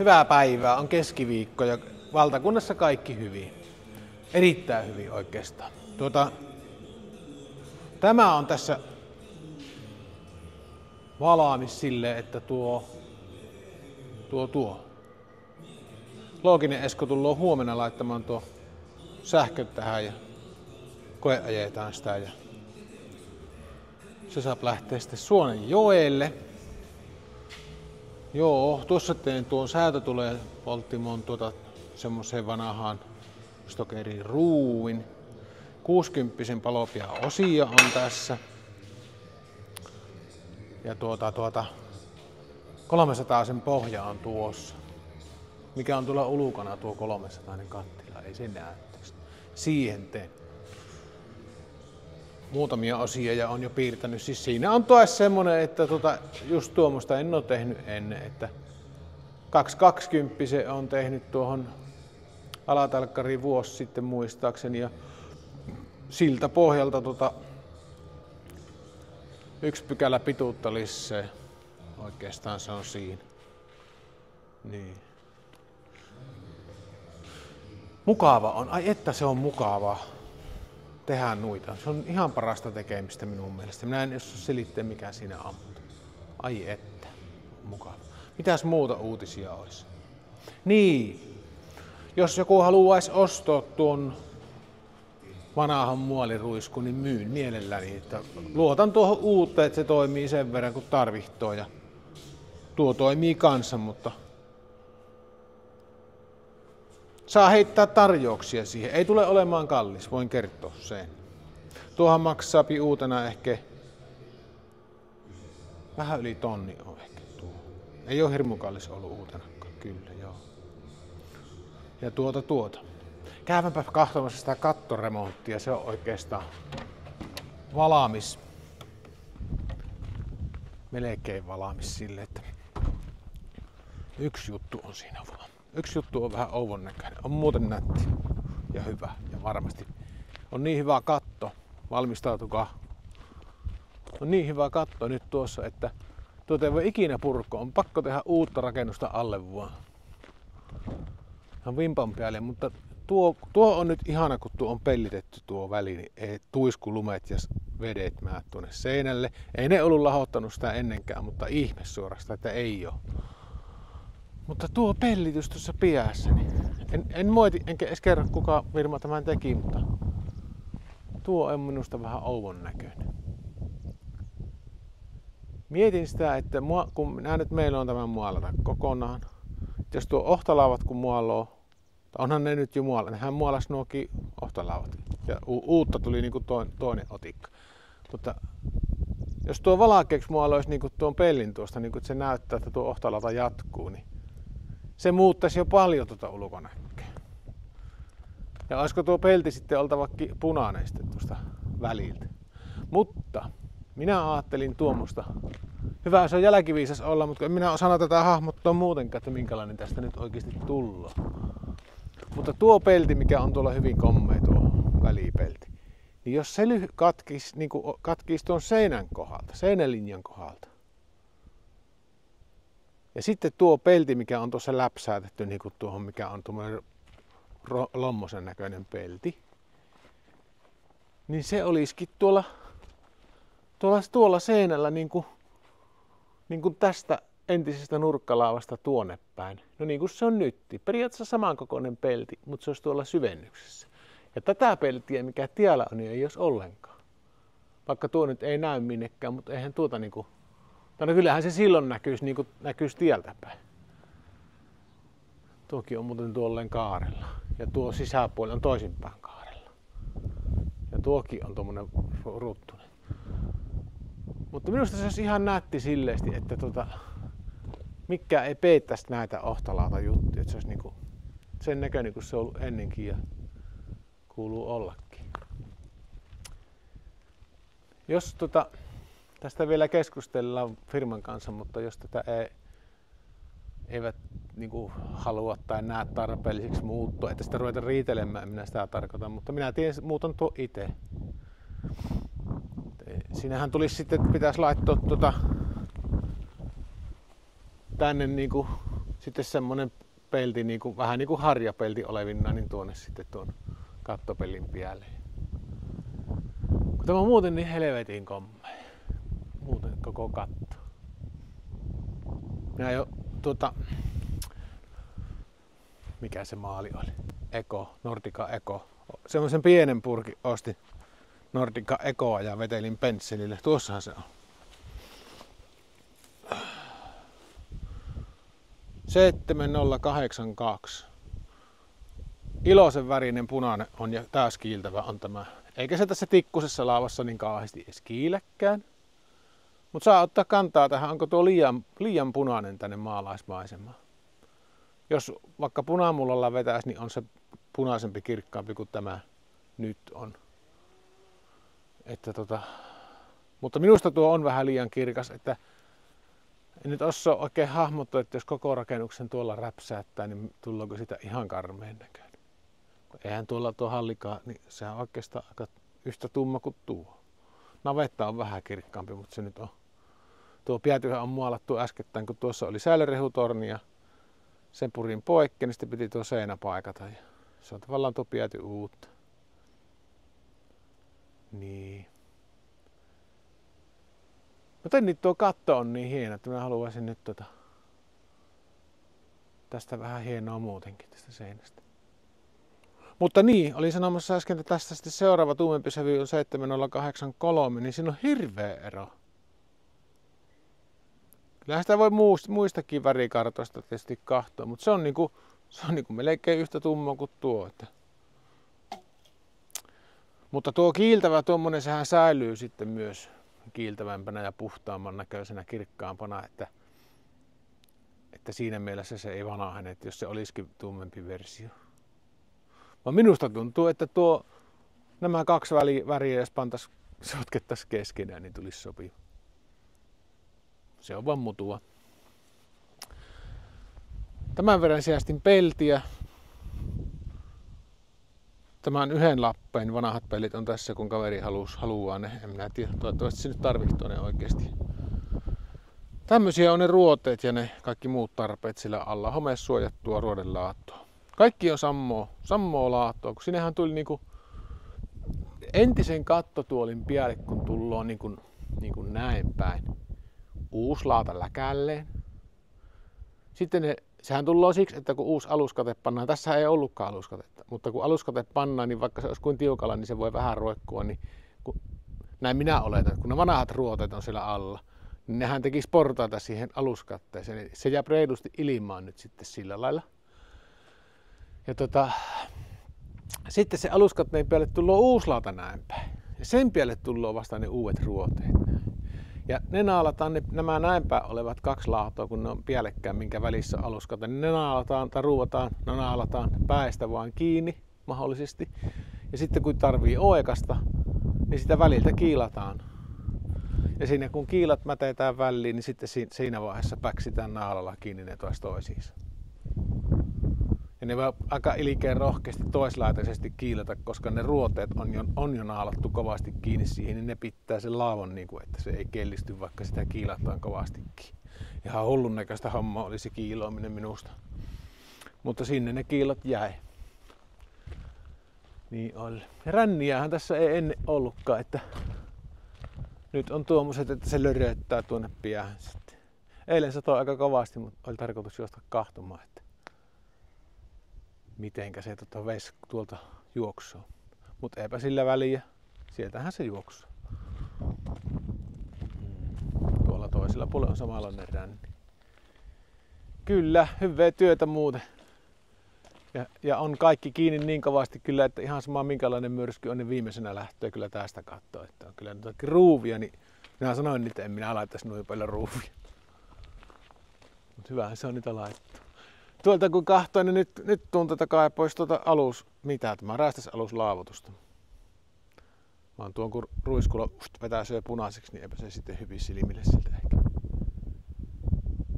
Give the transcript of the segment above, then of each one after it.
Hyvää päivää, on keskiviikko ja valtakunnassa kaikki hyvin. Erittäin hyvin oikeastaan. Tämä on tässä valmis silleen, että tuo. Looginen Esko tullaan huomenna laittamaan tuo sähköt tähän ja koeajetaan sitä ja se saa lähteä sitten Suonenjoelle. Joo, tuossa tein tuon säätötuleen polttimoon semmoiseen vanhaan Stokerin ruuvin. 60 palopia osia on tässä. Ja 300 sen pohja on tuossa. Mikä on tuolla ulkona tuo 300 kattila, ei se näy. Siihen teen muutamia osia ja on jo piirtänyt. Siis siinä on taas semmonen, että just tuommoista en ole tehnyt ennen, että 220 on tehnyt tuohon alatalkkariin vuosi sitten muistaakseni ja siltä pohjalta 1 pykälä pituutta lisää. Oikeastaan se on siinä. Niin. Mukava on. Ai että se on mukavaa tehdä noita. Se on ihan parasta tekemistä minun mielestä. Minä en jos selittää mikä siinä on. Ai että. Mukava. Mitäs muuta uutisia olisi? Niin. Jos joku haluaisi ostaa tuon vanhan muoliruiskun, niin myyn mielelläni. Että luotan tuohon uuteen, että se toimii sen verran kun tarvittoo. Ja tuo toimii kanssa, mutta saa heittää tarjouksia siihen. Ei tule olemaan kallis, voin kertoa sen. Tuohan maksaa uutena ehkä vähän yli tonni on ehkä tuo. Ei ole hirmu kallis ollut uutenakaan, kyllä joo. Ja Käyvänpä katsomassa sitä kattoremonttia, se on oikeastaan valmis. Melkein valmis sille, että yksi juttu on siinä vaan. Yksi juttu on vähän ouvon näköinen. On muuten nätti ja hyvä ja varmasti on niin hyvä katto. Valmistautukaa. On niin hyvä katto nyt tuossa, että tuota ei voi ikinä purkoa. On pakko tehdä uutta rakennusta alle vaan. Ihan vimpan päälle, mutta tuo on nyt ihana, kun tuo on pellitetty tuo väli, niin ei tuiskulumet ja vedet mää tuonne seinälle. Ei ne ollut lahottanut sitä ennenkään, mutta ihme suorastaan, että ei ole. Mutta tuo pellitys tuossa piässä, niin en moiti, enkä edes kerro kuka firma tämän teki, mutta tuo on minusta vähän ouvon näköinen. Mietin sitä, että kun näen, että meillä on tämän muolata kokonaan. Jos tuo ohtalaavat kun muoloo, onhan ne nyt jo muolla, nehän muolas nuokin ohtalaavat. Ja uutta tuli niin kuin toinen otikka. Mutta jos tuo valakeeksi muoloisi niin kuin tuon pellin tuosta, niin kuin se näyttää, että tuo ohtalauta jatkuu, niin se muuttaisi jo paljon ulkonäköä. Ja olisiko tuo pelti sitten oltava punainen sitten tuosta väliltä. Mutta minä ajattelin tuommoista. Hyvä se on jälkiviisas olla, mutta en minä osannut tätä hahmottaa muutenkaan, että minkälainen tästä nyt oikeasti tullaan. Mutta tuo pelti, mikä on tuolla hyvin kommea tuo välipelti, niin jos se katkisi tuon seinän kohdalta, seinälinjan kohdalta, ja sitten tuo pelti, mikä on tuossa läpsäätetty, niin kuin tuohon, mikä on tuommoinen lommosen näköinen pelti, niin se olisikin tuolla seinällä niin kuin tästä entisestä nurkkalaavasta tuonne päin. No niin kuin se on nyt. Periaatteessa samankokoinen pelti, mutta se olisi tuolla syvennyksessä. Ja tätä peltiä, mikä tiellä on, niin ei olisi ollenkaan. Vaikka tuo nyt ei näy minnekään, mutta eihän tuota niinku. No kyllähän se silloin näkyisi tieltä päin. Tuokin on muuten tuolleen kaarella. Ja tuo sisäpuoli on toisinpäin kaarella. Ja tuokin on tuommoinen ruttunen. Mutta minusta se olisi ihan nätti silleesti, että mikään ei peittäisi näitä ohtalauta juttuja. Että se olisi niinku sen näköinen kuin se on ollut ennenkin ja kuuluu ollakin. Jos tästä vielä keskustellaan firman kanssa, mutta jos tätä eivät niinku halua tai näe tarpeelliseksi muuttua, että sitä ruveta riitelemään, minä sitä tarkoitan, mutta minä muutan tuo itse. Siinähän tulisi sitten, että pitäisi laittaa tänne niinku sitten semmonen pelti, niinku, vähän niin kuin harjapelti olevinna, niin tuonne sitten tuon kattopellin päälle. Kun tämä on muuten niin helvetin kommea. Muuten koko katto. Minä jo mikä se maali oli? Nordica Eco. Semmoisen pienen purkin ostin Nordica Ecoa ja vetelin pensselille. Tuossahan se on. 7082. Iloisen värinen punainen on ja taas kiiltävä on tämä. Eikä se tässä tikkusessa laavassa niin kauheasti edes kiilläkään. Mutta saa ottaa kantaa tähän, onko tuo liian punainen tänne maalaismaisemaan. Jos vaikka punamullalla vetäisi, niin on se punaisempi kirkkaampi kuin tämä nyt on. Että mutta minusta tuo on vähän liian kirkas, että en nyt osaa oikein hahmottaa, että jos koko rakennuksen tuolla räpsäättää, niin tullaanko sitä ihan karmeen näköinen. Eihän tuolla tuo hallikaan, niin se on oikeastaan aika yhtä tumma kuin tuo. Navetta on vähän kirkkaampi, mutta se nyt on. Tuo päätyhän on maalattu äskettäin, kun tuossa oli säilyrehutorni ja sen purin poikki, niin sitten piti tuo seinä paikata. Ja se on tavallaan tuo pääty uutta. Niin. Mutta nyt tuo katto on niin hieno, että mä haluaisin nyt tästä vähän hienoa muutenkin tästä seinästä. Mutta niin, olin sanomassa äsken, että tästä sitten seuraava tuumempi sävy on 7083, niin siinä on hirveä ero. Kyllähän sitä voi muistakin värikartoista tietysti katsoa, mutta se on niinku melkein yhtä tumma kuin tuo. Että. Mutta tuo kiiltävä tuommoinen, sehän säilyy sitten myös kiiltävämpänä ja puhtaamman näköisenä, kirkkaampana, että siinä mielessä se ei vanahene, että jos se olisikin tummempi versio. Vaan minusta tuntuu, että nämä kaksi väriä, jos sotkettaisiin keskenään, niin tulisi sopiva. Se on vaan mutua. Tämän verran säästin peltiä. Tämän yhden lappeen vanhat pelit on tässä, kun kaveri haluaa ne. En minä tiedä, toivottavasti se nyt tarvitsee ne oikeasti. Tämmöisiä on ne ruoteet ja ne kaikki muut tarpeet sillä alla. Homesuojattua ruodelaattoa. Kaikki on sammoa laattoa, kun sinnehän tuli niinku entisen kattotuolin päälle, kun tullaan niinku näin päin. Uusi laata läkälleen. Sitten sehän tullaan siksi, että kun uusi aluskate pannaan, tässä ei ollutkaan aluskatetta, mutta kun aluskate pannaan, niin vaikka se olisi kuin tiukalla, niin se voi vähän roikkua, niin näin minä oletan, kun ne vanhat ruoteet on siellä alla, niin nehän tekisi portaita siihen aluskatteeseen, niin se jää reilusti ilmaan nyt sitten sillä lailla. Ja sitten se aluskatteen päälle tulee uusi laata näin päin, ja sen päälle tulee vasta ne uudet ruoteet. Ja ne naalataan, nämä näinpäin olevat kaksi laatoa, kun ne on päällekkäin, minkä välissä on aluskate, niin ne naalataan tai naalataan päistä vaan kiinni mahdollisesti. Ja sitten kun tarvii oikasta, niin sitä väliltä kiilataan. Ja siinä kun kiilat mätetään väliin, niin sitten siinä vaiheessa päksitään naalalla kiinni ne toisiinsa. Ja ne voi aika ilkeän rohkeasti toislaitaisesti kiilata, koska ne ruoteet on jo naalattu kovasti kiinni siihen, niin ne pitää sen laavon, niin kuin, että se ei kellisty, vaikka sitä kiilataan kovastikin. Ihan hullun näköistä hommaa oli se kiiloaminen minusta. Mutta sinne ne kiilot jäi. Niin oli. Ja ränniähän tässä ei ennen ollutkaan, että nyt on tuommoiset, että se löröttää tuonne päähän sitten. Eilen satoi aika kovasti, mutta oli tarkoitus juosta kahtomaan, että mitenkä se vesi tuolta juoksuu. Mutta eipä sillä väliä. Sieltähän se juoksuu. Tuolla toisella puolella on samanlainen ränni. Kyllä, hyvää työtä muuten. Ja on kaikki kiinni niin kovasti kyllä, että ihan sama minkälainen myrsky on, niin viimeisenä lähtee kyllä tästä katsoa. Että on kyllä nyt ruuvia, niin minä sanoin, että en minä laittaisi noin paljon ruuvia. Mutta hyvähän se on niitä laittaa. Tuolta kun kahtoo, niin nyt tuntuu, että kaipoisi tämä räystäsaluslaavutusta. Vaan tuon kun ruiskulo vetää syö punaiseksi, niin eipä se sitten hyvin silmille siltä ehkä.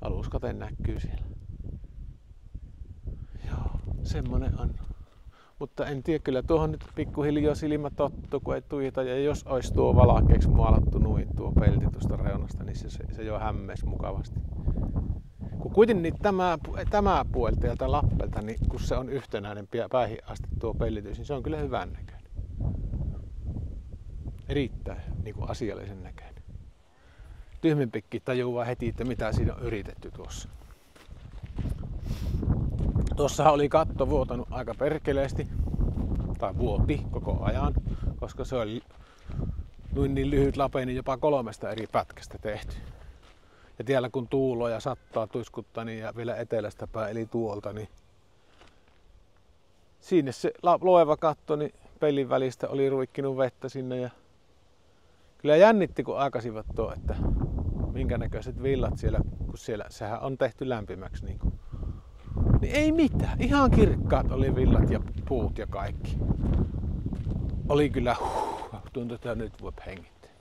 Aluskate näkyy siellä. Joo, semmonen on. Mutta en tiedä, kyllä tuohon nyt pikkuhiljaa silmä tottuu, kun ei tuijeta. Ja jos olisi tuo valkeaksi maalattu tuo pelti tuosta reunasta, niin se jo hämmeisi mukavasti. Kun kuitenkin tämä puoli täältä Lappelta, niin kun se on yhtenäinen päihin asti tuo pellitys, niin se on kyllä hyvän näköinen. Erittäin niin kuin asiallisen näköinen. Tyhmempikki tajuaa heti, että mitä siinä on yritetty tuossa. Tuossahan oli katto vuotanut aika perkeleesti, tai vuoti koko ajan, koska se oli niin lyhyt lape, niin jopa 3 eri pätkästä tehty. Ja tiellä kun tuuloo ja sattaa tuiskuttaa niin ja vielä etelästä päin, eli tuolta, niin sinne se loeva katto, niin pellin välistä oli ruikkinut vettä sinne. Ja kyllä jännitti, kun aikasivat tuo, että minkä näköiset villat siellä, kun siellä sehän on tehty lämpimäksi. Niin ei mitään, ihan kirkkaat oli villat ja puut ja kaikki. Oli kyllä, tuntui, että nyt voi hengittää.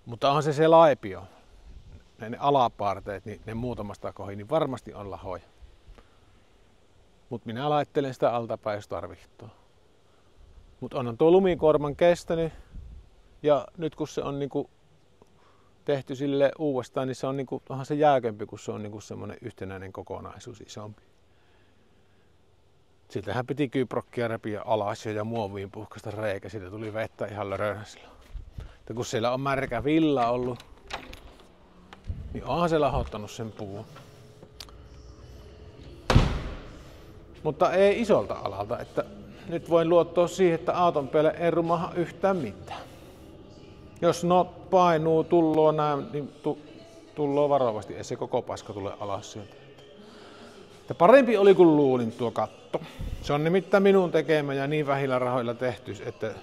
Mutta on se laipio, ne alaparteet, niin ne muutamasta kohin, niin varmasti on lahoja. Mutta minä laittelen sitä altapäin, jos tarvitsee. Mutta onhan tuo lumikuorman kestänyt. Ja nyt kun se on niinku tehty sille uudestaan, niin se on niinku, onhan se jääkempi, kun se on niinku semmoinen yhtenäinen kokonaisuus isompi. Siltähän piti kyprokkia repiä alas ja muoviin puhkasta reikä, siitä tuli vettä ihan lörönäisellä. Ja kun siellä on märkä villa ollut, niin onhan se lahottanut sen puun. Mutta ei isolta alalta, että nyt voin luottaa siihen, että auton päälle ei rumaha yhtään mitään. Jos painuu, tulloo näin, niin tulloo varovasti, ei se koko paska tule alas sieltä. Ja parempi oli kuin luulin tuo katto. Se on nimittäin minun tekemä ja niin vähillä rahoilla tehty, että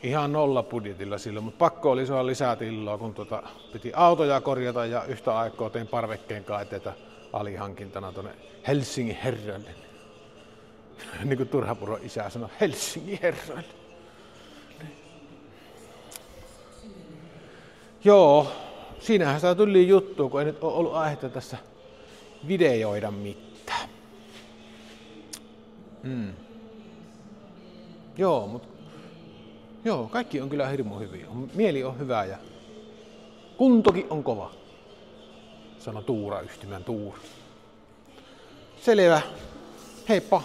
ihan nolla budjetilla silloin, mutta pakko oli saada lisää tilaa, kun piti autoja korjata ja yhtä aikaa tein parvekkeen kaiteita alihankintana tuonne Helsingin herroille. Niin kuin Turhapuron isä sanoi, Helsingin herroille. Joo, siinähän sitä tuli juttua, kun ei nyt ole ollut aihetta tässä videoida mitään. Joo, kaikki on kyllä hirmu hyviä. Mieli on hyvä ja kuntokin on kova. Sano Tuura-yhtymän Tuura. Selvä. Heippa.